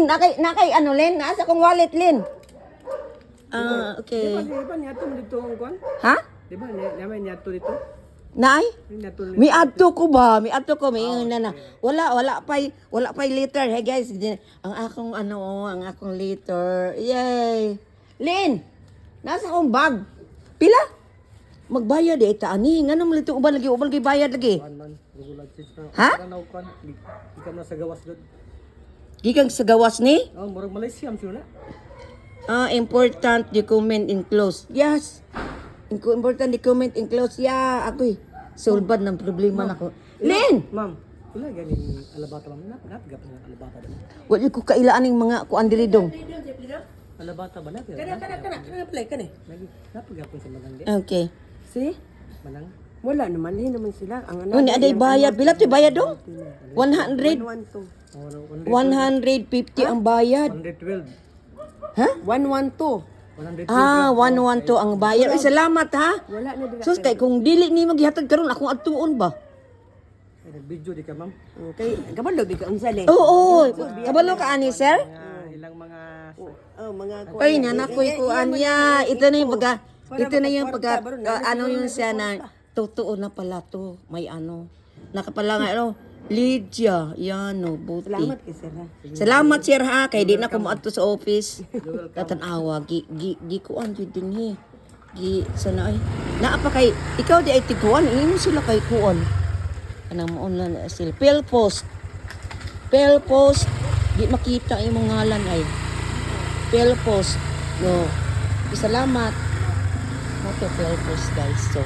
Nakay ano, Len? Nasa kong wallet, Len. Okay. Di ba niyato dito ang kwan? Ha? Di ba naman niyato dito? Nay? Niyato dito. Mi adto ko ba? Mi adto ko, may na. Wala pa liter. Hey guys, ang akong liter. Yay! Len, nasa akong bag. Pila? Magbayad ita ani. Ngano mo lito uban lagi bayad lagi. Man, regular system. Ha? Kana kwan, ikaw na sa gawas gud. Gikan sa gawas ni? Oh, murag Malaysia am sila. Important document enclosed. Yes. Important document enclosed. Yeah, ako sulbad ng problema nako. Len! Ma'am, ila ganing alabata ma'am. Napagap na alabata ba? Wala ko kailaan ng mga kuan diri dong. Alabata ba natin? Kana play ka ni. Lagi napagap sa manang di. Okay. See? Manang. Wala naman naman sila. Ang Oh, ni aday bayad. Pila to bayad dong? 100. 112. 150 ang bayad. 112. Ha? 112. 112. 112 ang bayad. Ay, salamat ha. Wala na dira. Sus, kay kung dili ni maghihatag karon akong adtuon ba? Ay, nag-video di ka ma'am. Kay kabalo di ka unsali. Oo. Kabalo ka ani, sir? Ilang mga Oh, mga Ay, nanakoy ko anya. Ito na yung ano yun siya na totoo na pala to. May ano. Nakapala nga Lydia, yan o, buti. Salamat kay sir ha. Salamat sir ha, kay di na ko maadto sa office. Tatanawa, gi kuan jud din he. Sana ay. Naapa kay ikaw di ay tiguan, imo sila kay kuan. Anang mo online sila. Pel post, di makita imong ngalan ay. Pel post. No. Salamat. Mo to pel post guys. So,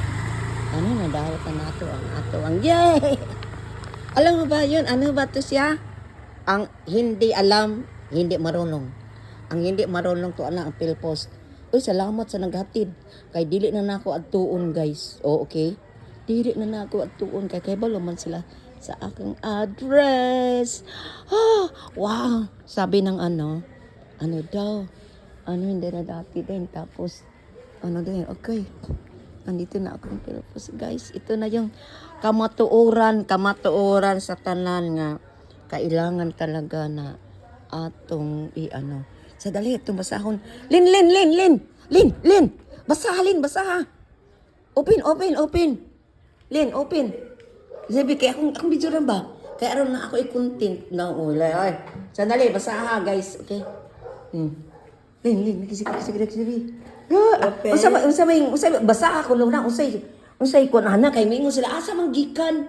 ano na dahil na nato ang yay. Alam mo ba yun? Ano ba to siya? Ang hindi alam, hindi marunong. Ang hindi marunong to ang PhilPost. Uy, salamat sa naghatid. Kay dili na nako adtuon guys. Oh, okay? Dili na nako adtuon kay balo man sila sa aking address. Wow! Sabi ng ano daw? Hindi na dati din. Tapos, din, okay. Nandito na akong PhilPost guys. Ito na yung kamatuoran sa tanan nga kailangan talaga na atong sa dali itong basahon. Lin. Basaha. Open. Lin, open. Sabi kay akong video rin ba? Kaya aron na ako i-content na ulay. Ay, sandali, basaha guys. Okay? Lin, sige. Usabay, basaha ko lang na. Unsay ko na kay mingon sila asa man gikan.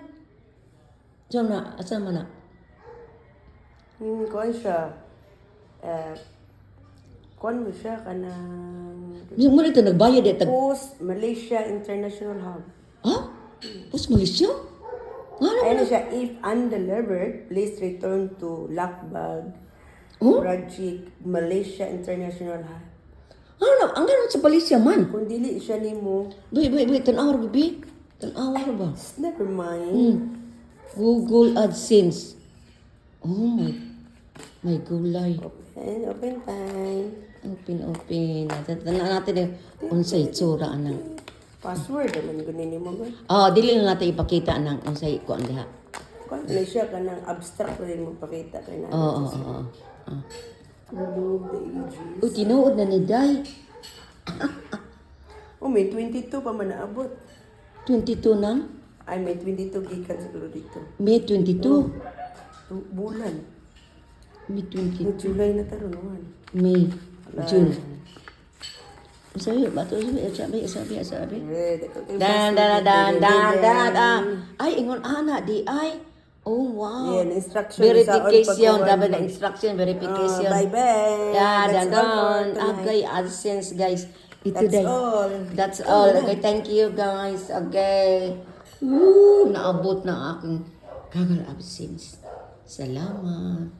Diyan na, asa man na. Kuan siya. Kuan mo siya kanang Yung mo ito nagbayad ito. Post Malaysia International Hub. Ha? Post Malaysia? Ano siya, if undelivered, please return to Lakbag, Project Malaysia International Hub. Ang gano'n sa Malaysia man. Kung dili siya nimo, Wait, tanawar bibi. Tanawar ba? never mind. Google AdSense. Oh my gulay. Open time. Open. Tanan natin yung unsay tsura anang. Password naman gunin nimo ba? Dili na natin ipakita anang unsay ko ang diha. Kung Malaysia ka ng abstract rin mo pakita kay na. Oo. Remove the ages. Uy, tinuod na ni Day. May 22 pa man naabot. 22 na? Ay, may 22 gikan siguro dito. May 22. Bulan. May May 22. July na taron naman. May. June. Sabi. Dan. Ay, ingon ana di ay. Oh, wow. Yan, instruction. Verification. Dapat na instruction, verification. Bye-bye. Yeah, That's all for dan. tonight. Okay, AdSense, guys. Ito That's day. all. That's all. Okay, thank you, guys. Okay. Naabot na aking kagal AdSense. Salamat.